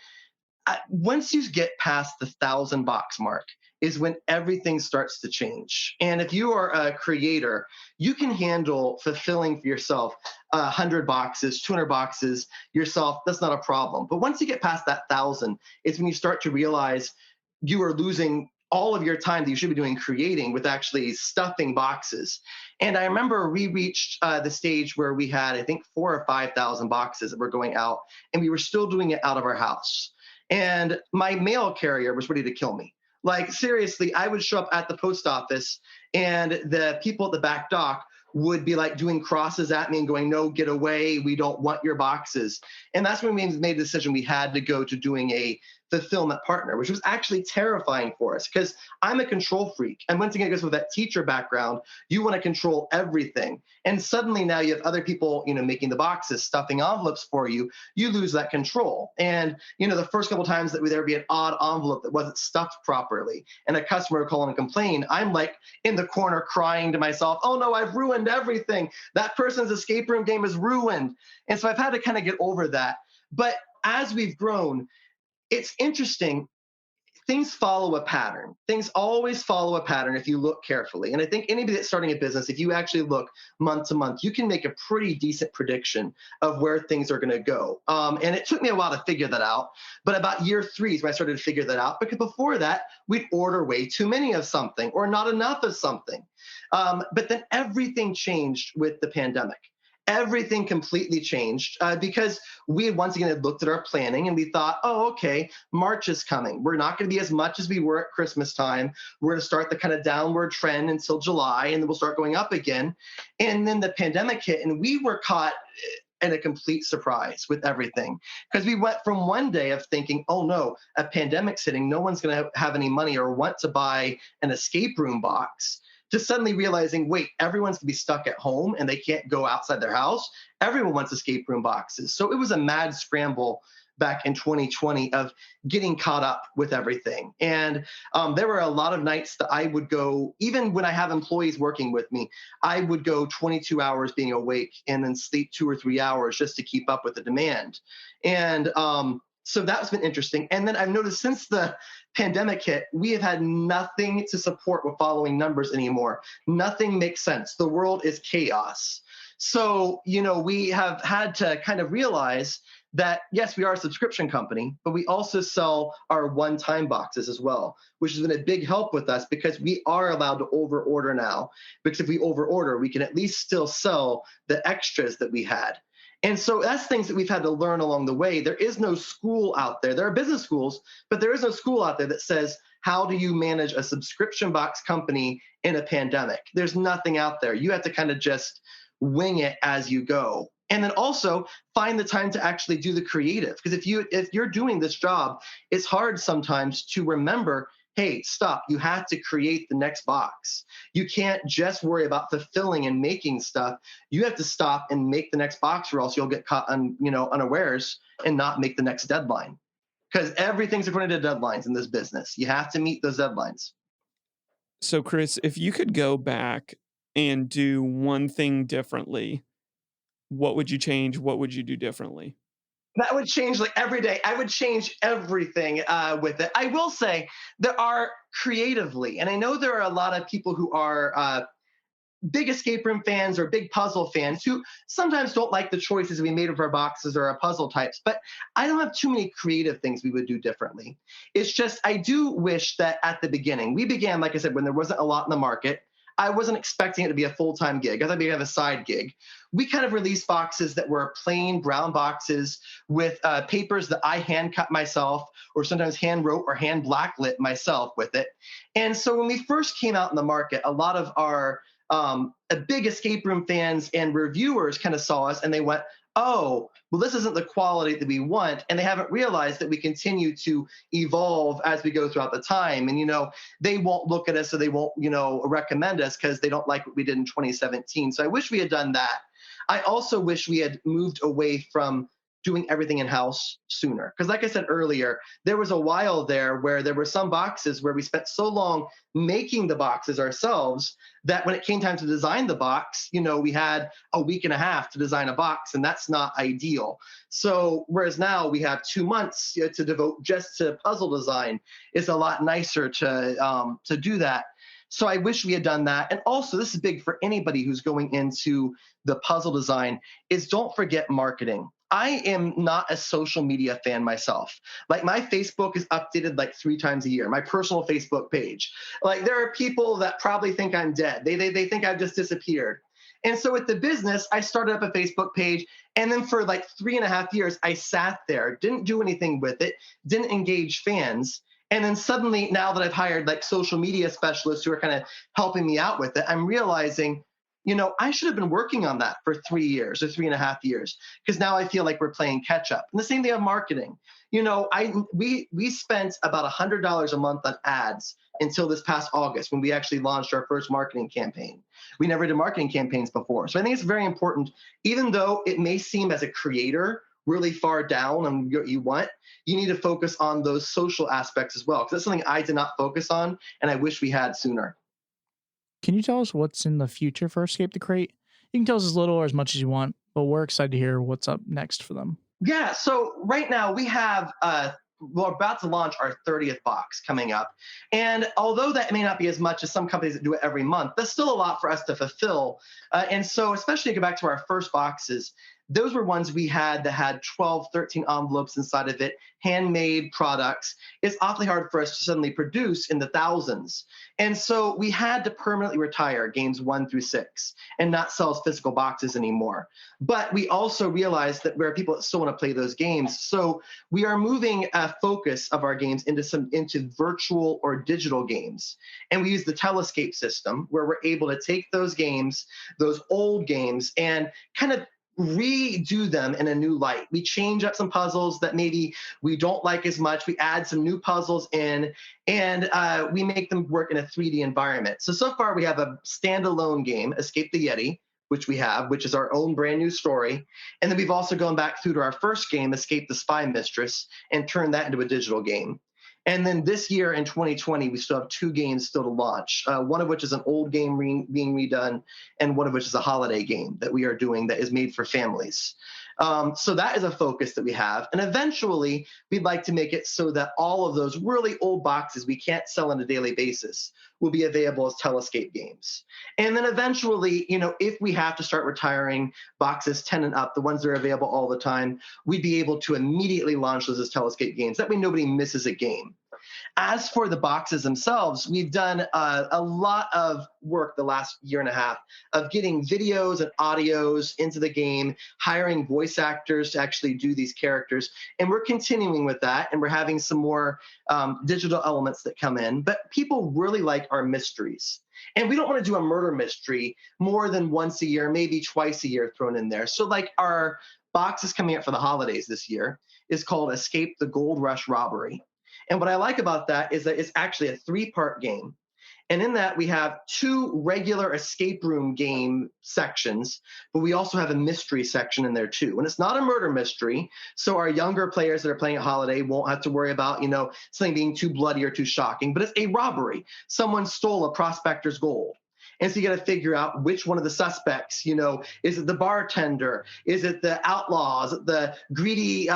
once you get past the 1,000 box mark is when everything starts to change. And if you are a creator, you can handle fulfilling for yourself 100 boxes, 200 boxes yourself. That's not a problem. But once you get past that 1,000, it's when you start to realize you are losing all of your time that you should be doing creating with actually stuffing boxes. And I remember we reached the stage where we had, I think, 4,000 or 5,000 boxes that were going out, and we were still doing it out of our house. And my mail carrier was ready to kill me. Like, seriously, I would show up at the post office and the people at the back dock would be like doing crosses at me and going, "No, get away. We don't want your boxes." And that's when we made the decision we had to go to doing a fulfillment partner, which was actually terrifying for us because I'm a control freak. And once again, it goes with that teacher background. You want to control everything. And suddenly now you have other people, making the boxes, stuffing envelopes for you. You lose that control. And, the first couple of times that there would be an odd envelope that wasn't stuffed properly and a customer would call and complain, I'm like in the corner crying to myself, "Oh no, I've ruined everything. That person's escape room game is ruined." And so I've had to kind of get over that. But as we've grown, it's interesting. Things follow a pattern. Things always follow a pattern if you look carefully. And I think anybody that's starting a business, if you actually look month to month, you can make a pretty decent prediction of where things are going to go. And it took me a while to figure that out. But about year 3 is when I started to figure that out, because before that, we'd order way too many of something or not enough of something. But then everything changed with the pandemic. Everything completely changed because we had once again had looked at our planning and we thought, oh, okay, March is coming. We're not going to be as much as we were at Christmas time. We're going to start the kind of downward trend until July, and then we'll start going up again. And then the pandemic hit, and we were caught in a complete surprise with everything, because we went from one day of thinking, oh no, a pandemic's hitting, no one's going to have any money or want to buy an escape room box, to suddenly realizing, wait, everyone's going to be stuck at home and they can't go outside their house. Everyone wants escape room boxes. So it was a mad scramble back in 2020 of getting caught up with everything. And there were a lot of nights that I would go, even when I have employees working with me, I would go 22 hours being awake and then sleep 2 or 3 hours just to keep up with the demand. And so that's been interesting. And then I've noticed since the pandemic hit, we have had nothing to support with following numbers anymore. Nothing makes sense. The world is chaos. So, we have had to kind of realize that, yes, we are a subscription company, but we also sell our one-time boxes as well, which has been a big help with us because we are allowed to over-order now. Because if we over-order, we can at least still sell the extras that we had. And so that's things that we've had to learn along the way. There is no school out there. There are business schools, but there is no school out there that says, how do you manage a subscription box company in a pandemic? There's nothing out there. You have to kind of just wing it as you go. And then also find the time to actually do the creative. Because if you're doing this job, it's hard sometimes to remember, hey, stop, you have to create the next box. You can't just worry about fulfilling and making stuff. You have to stop and make the next box, or else you'll get caught unawares and not make the next deadline. Because everything's according to deadlines in this business. You have to meet those deadlines. So, Chris, if you could go back and do one thing differently, what would you change? What would you do differently? That would change like every day. I would change everything with it. I will say there are creatively, and I know there are a lot of people who are big escape room fans or big puzzle fans who sometimes don't like the choices we made of our boxes or our puzzle types, but I don't have too many creative things we would do differently. It's just I do wish that at the beginning we began, like I said, when there wasn't a lot in the market. I wasn't expecting it to be a full-time gig. I thought we'd have a side gig. We kind of released boxes that were plain brown boxes with papers that I hand cut myself, or sometimes hand wrote or hand blacklit myself with it. And so when we first came out in the market, a lot of our big escape room fans and reviewers kind of saw us and they went, oh, well, this isn't the quality that we want. And they haven't realized that we continue to evolve as we go throughout the time. And, they won't look at us or they won't, recommend us because they don't like what we did in 2017. So I wish we had done that. I also wish we had moved away from doing everything in house sooner. Because, like I said earlier, there was a while there where there were some boxes where we spent so long making the boxes ourselves that when it came time to design the box, we had a week and a half to design a box, and that's not ideal. So, whereas now we have 2 months to devote just to puzzle design, it's a lot nicer to do that. So I wish we had done that. And also, this is big for anybody who's going into the puzzle design, is don't forget marketing. I am not a social media fan myself. Like my Facebook is updated like 3 times a year, my personal Facebook page. Like there are people that probably think I'm dead. They think I've just disappeared. And so with the business, I started up a Facebook page. And then for like 3.5 years, I sat there, didn't do anything with it, didn't engage fans. And then suddenly, now that I've hired like social media specialists who are kind of helping me out with it, I'm realizing, I should have been working on that for 3 years or 3.5 years, because now I feel like we're playing catch up. And the same thing of marketing. We spent about $100 a month on ads until this past August when we actually launched our first marketing campaign. We never did marketing campaigns before. So I think it's very important, even though it may seem as a creator really far down on what you want, you need to focus on those social aspects as well. Because that's something I did not focus on and I wish we had sooner. Can you tell us what's in the future for Escape the Crate? You can tell us as little or as much as you want, but we're excited to hear what's up next for them. Yeah, so right now we have we're about to launch our 30th box coming up. And although that may not be as much as some companies that do it every month, that's still a lot for us to fulfill. And so especially to go back to our first boxes, those were ones we had that had 12, 13 envelopes inside of it, handmade products. It's awfully hard for us to suddenly produce in the thousands. And so we had to permanently retire games 1 through 6 and not sell as physical boxes anymore. But we also realized that there are people that still want to play those games. So we are moving a focus of our games into virtual or digital games. And we use the Telescape system where we're able to take those games, those old games, and kind of redo them in a new light. We change up some puzzles that maybe we don't like as much. We add some new puzzles in, and we make them work in a 3D environment. So far we have a standalone game, Escape the Yeti, which is our own brand new story. And then we've also gone back through to our first game, Escape the Spy Mistress, and turned that into a digital game. And then this year in 2020, we still have 2 games still to launch, one of which is an old game being redone, and one of which is a holiday game that we are doing that is made for families. So that is a focus that we have. And eventually, we'd like to make it so that all of those really old boxes we can't sell on a daily basis will be available as Telescape games. And then eventually, if we have to start retiring boxes 10 and up, the ones that are available all the time, we'd be able to immediately launch those as Telescape games. That way nobody misses a game. As for the boxes themselves, we've done a lot of work the last year and a half of getting videos and audios into the game, hiring voice actors to actually do these characters. And we're continuing with that, and we're having some more digital elements that come in. But people really like our mysteries. And we don't want to do a murder mystery more than once a year, maybe twice a year thrown in there. So like our box is coming up for the holidays this year is called Escape the Gold Rush Robbery. And what I like about that is that it's actually a 3-part game. And in that, we have 2 regular escape room game sections, but we also have a mystery section in there too. And it's not a murder mystery. So our younger players that are playing at Holiday won't have to worry about, something being too bloody or too shocking, but it's a robbery. Someone stole a prospector's gold. And so you got to figure out which one of the suspects, is it the bartender? Is it the outlaw? Is it the greedy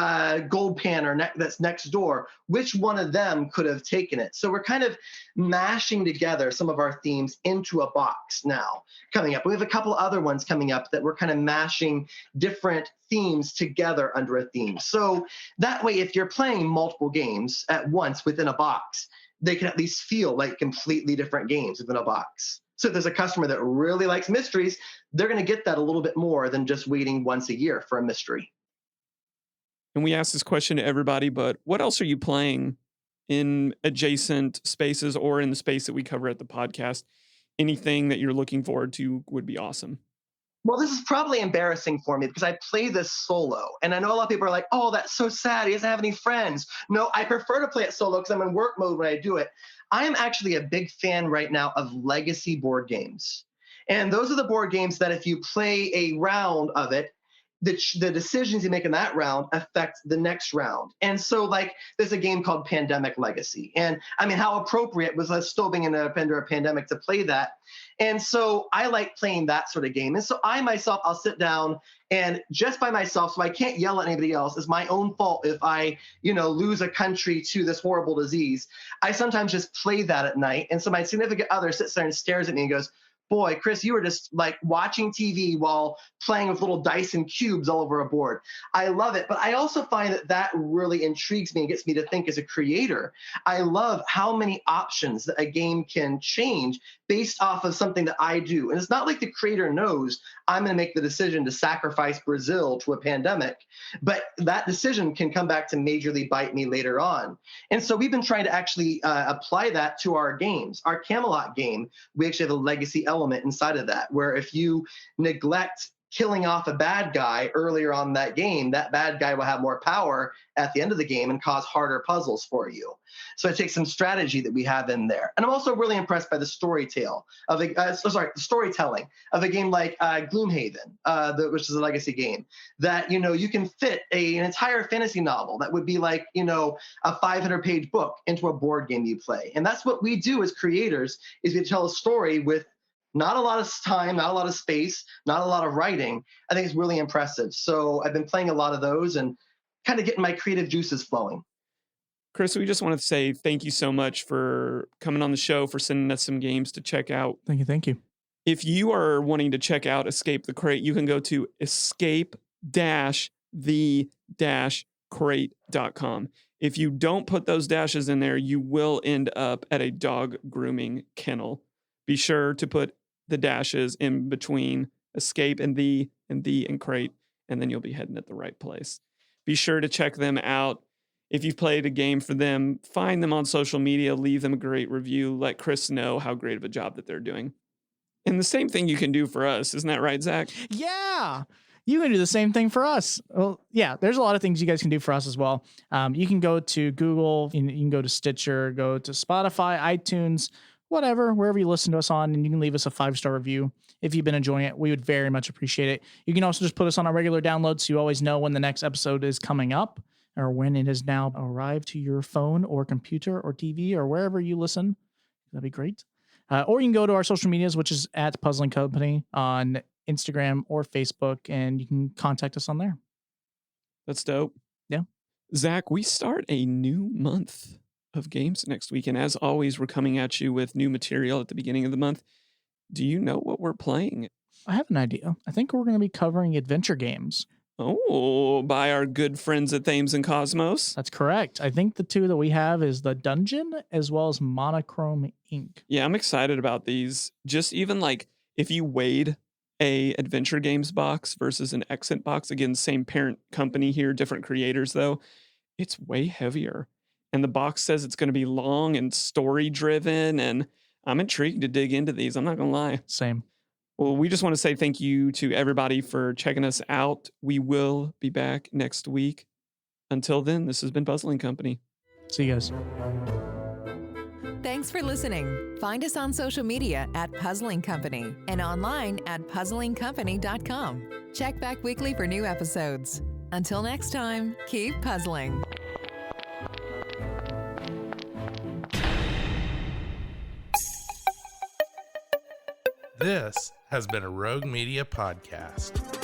gold panner that's next door? Which one of them could have taken it? So we're kind of mashing together some of our themes into a box now coming up. We have a couple other ones coming up that we're kind of mashing different themes together under a theme. So that way, if you're playing multiple games at once within a box, they can at least feel like completely different games within a box. So if there's a customer that really likes mysteries, they're going to get that a little bit more than just waiting once a year for a mystery. And we ask this question to everybody, but what else are you playing in adjacent spaces or in the space that we cover at the podcast? Anything that you're looking forward to would be awesome. Well, this is probably embarrassing for me because I play this solo. And I know a lot of people are like, oh, that's so sad. He doesn't have any friends. No, I prefer to play it solo because I'm in work mode when I do it. I am actually a big fan right now of legacy board games. And those are the board games that if you play a round of it, the decisions you make in that round affect the next round. And so there's a game called Pandemic Legacy. And I mean, how appropriate was us still being under a pandemic to play that. And so I like playing that sort of game. And so I'll sit down and just by myself, so I can't yell at anybody else. It's my own fault if I, lose a country to this horrible disease. I sometimes just play that at night. And so my significant other sits there and stares at me and goes, boy, Chris, you were just watching TV while playing with little dice and cubes all over a board. I love it. But I also find that really intrigues me and gets me to think as a creator. I love how many options that a game can change based off of something that I do. And it's not like the creator knows I'm going to make the decision to sacrifice Brazil to a pandemic, but that decision can come back to majorly bite me later on. And so we've been trying to actually apply that to our games. Our Camelot game, we actually have a legacy element inside of that, where if you neglect killing off a bad guy earlier on that game, that bad guy will have more power at the end of the game and cause harder puzzles for you. So it takes some strategy that we have in there. And I'm also really impressed by the storytelling of a game like Gloomhaven, which is a legacy game, that, you can fit an entire fantasy novel that would be like, a 500-page book into a board game you play. And that's what we do as creators, is we tell a story with not a lot of time, not a lot of space, not a lot of writing. I think it's really impressive. So I've been playing a lot of those and kind of getting my creative juices flowing. Chris, we just want to say thank you so much for coming on the show, for sending us some games to check out. Thank you. If you are wanting to check out Escape the Crate, you can go to escape-the-crate.com. If you don't put those dashes in there, you will end up at a dog grooming kennel. Be sure to put the dashes in between escape and crate, and then you'll be heading at the right place. Be sure to check them out. If you've played a game for them, find them on social media, leave them a great review, let Chris know how great of a job that they're doing. And the same thing you can do for us. Isn't that right, Zach? Yeah. You can do the same thing for us. Well, yeah, there's a lot of things you guys can do for us as well. You can go to Google, you can go to Stitcher, go to Spotify, iTunes, whatever, wherever you listen to us on, and you can leave us a 5-star review. If you've been enjoying it, we would very much appreciate it. You can also just put us on our regular downloads so you always know when the next episode is coming up or when it has now arrived to your phone or computer or TV or wherever you listen. That'd be great. Or you can go to our social medias, which is at Puzzling Company on Instagram or Facebook, and you can contact us on there. That's dope. Yeah. Zach, we start a new month of games next week. And as always, we're coming at you with new material at the beginning of the month. Do you know what we're playing? I have an idea. I think we're going to be covering adventure games. Oh, by our good friends at Thames and Cosmos. That's correct. I think the two that we have is the Dungeon as well as Monochrome Inc. Yeah, I'm excited about these. Just even if you weighed a adventure games box versus an Exit box, again, same parent company here, different creators though, it's way heavier. And the box says it's going to be long and story driven. And I'm intrigued to dig into these. I'm not going to lie. Same. Well, we just want to say thank you to everybody for checking us out. We will be back next week. Until then, this has been Puzzling Company. See you guys. Thanks for listening. Find us on social media at Puzzling Company and online at puzzlingcompany.com. Check back weekly for new episodes. Until next time, keep puzzling. This has been a Rogue Media podcast.